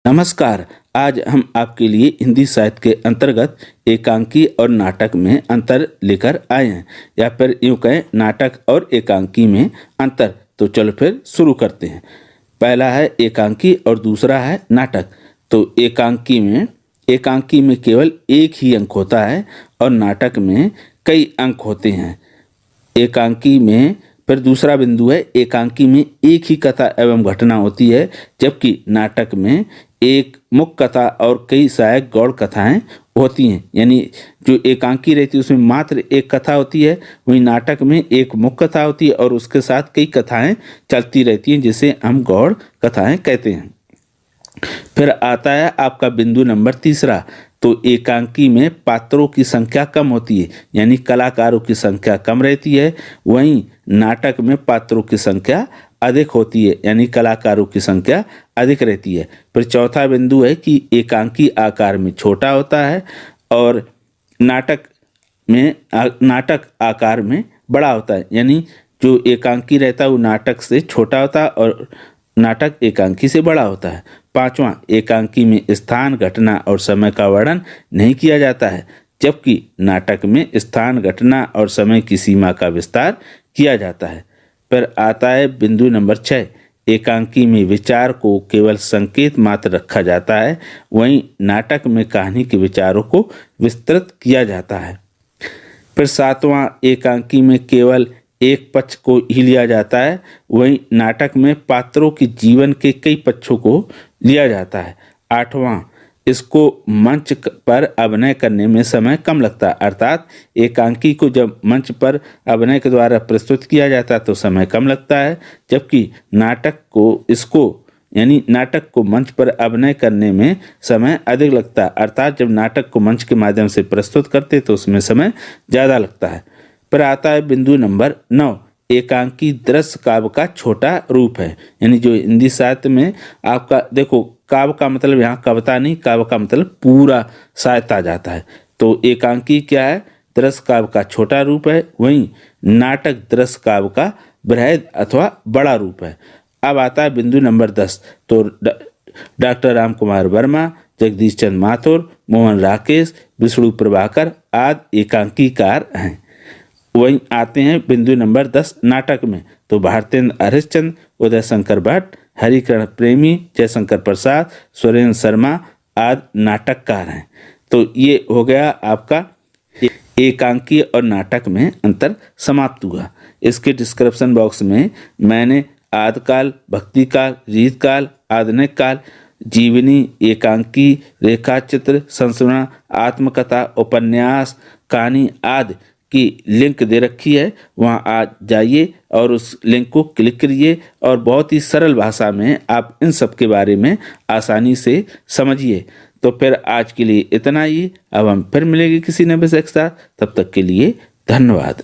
नमस्कार। आज हम आपके लिए हिंदी साहित्य के अंतर्गत एकांकी और नाटक में अंतर लेकर आए हैं, या फिर यूं कहें नाटक और एकांकी में अंतर। तो चलो फिर शुरू करते हैं। पहला है एकांकी और दूसरा है नाटक। तो एकांकी में केवल एक ही अंक होता है और नाटक में कई अंक होते हैं। एकांकी में फिर दूसरा बिंदु है, एकांकी में एक ही कथा एवं घटना होती है, जबकि नाटक में एक मुख्य कथा और कई सहायक गौड़ कथाएं होती हैं। यानी जो एकांकी रहती है उसमें मात्र एक कथा होती है, वहीं नाटक में एक मुख्य कथा होती है और उसके साथ कई कथाएं चलती रहती हैं, जिसे हम गौड़ कथाएं कहते हैं। फिर आता है आपका बिंदु नंबर तीसरा। तो एकांकी में पात्रों की संख्या कम होती है, यानी कलाकारों की संख्या कम रहती है, वहीं नाटक में पात्रों की संख्या अधिक होती है, यानी कलाकारों की संख्या अधिक रहती है। फिर चौथा बिंदु है कि एकांकी आकार में छोटा होता है और नाटक आकार में बड़ा होता है। यानी जो एकांकी रहता है वो नाटक से छोटा होता है और नाटक एकांकी से बड़ा होता है। पांचवा, एकांकी में स्थान, घटना और समय का वर्णन नहीं किया जाता है, जबकि नाटक में स्थान, घटना और समय की सीमा का विस्तार किया जाता है। फिर आता है बिंदु नंबर 6। एकांकी में विचार को केवल संकेत मात्र रखा जाता है, वहीं नाटक में कहानी के विचारों को विस्तृत किया जाता है। फिर सातवां, एकांकी में केवल एक पक्ष को ही लिया जाता है, वहीं नाटक में पात्रों के जीवन के कई पक्षों को लिया जाता है। आठवां, इसको मंच पर अभिनय करने में समय कम लगता है, अर्थात एकांकी को जब मंच पर अभिनय के द्वारा प्रस्तुत किया जाता है तो समय कम लगता है, जबकि नाटक को मंच पर अभिनय करने में समय अधिक लगता है, अर्थात जब नाटक को मंच के माध्यम से प्रस्तुत करते तो उसमें समय ज़्यादा लगता है। फिर आता है बिंदु नंबर 9। एकांकी दृश्य काव्य का छोटा रूप है। यानी जो हिंदी साहित्य में आपका देखो, काव्य का मतलब यहाँ कविता नहीं, काव्य का मतलब पूरा साहित्य आ जाता है। तो एकांकी क्या है? दृश्य काव्य का छोटा रूप है, वहीं नाटक दृश्य काव्य का बृहद अथवा बड़ा रूप है। अब आता है बिंदु नंबर 10। तो डॉक्टर राम कुमार वर्मा, जगदीश चंद्र माथुर, मोहन राकेश, विष्णु प्रभाकर आदि एकांकीकार हैं। वहीं आते हैं बिंदु नंबर 10 नाटक में। तो भारतेंद्र हरिश्चंद्र, उदय शंकर भट्ट, हरिकरण प्रेमी, जयशंकर प्रसाद, सुरेंद्र शर्मा आदि नाटककार हैं। तो ये हो गया आपका एकांकी और नाटक में अंतर समाप्त हुआ। इसके डिस्क्रिप्शन बॉक्स में मैंने आदिकाल, भक्तिकाल, रीतकाल, आधुनिक काल, जीवनी, एकांकी, रेखाचित्र, संस्मरण, आत्मकथा, उपन्यास, कहानी आदि की लिंक दे रखी है। वहाँ आ जाइए और उस लिंक को क्लिक करिए और बहुत ही सरल भाषा में आप इन सब के बारे में आसानी से समझिए। तो फिर आज के लिए इतना ही। अब हम फिर मिलेंगे किसी नए विषय के साथ। तब तक के लिए धन्यवाद।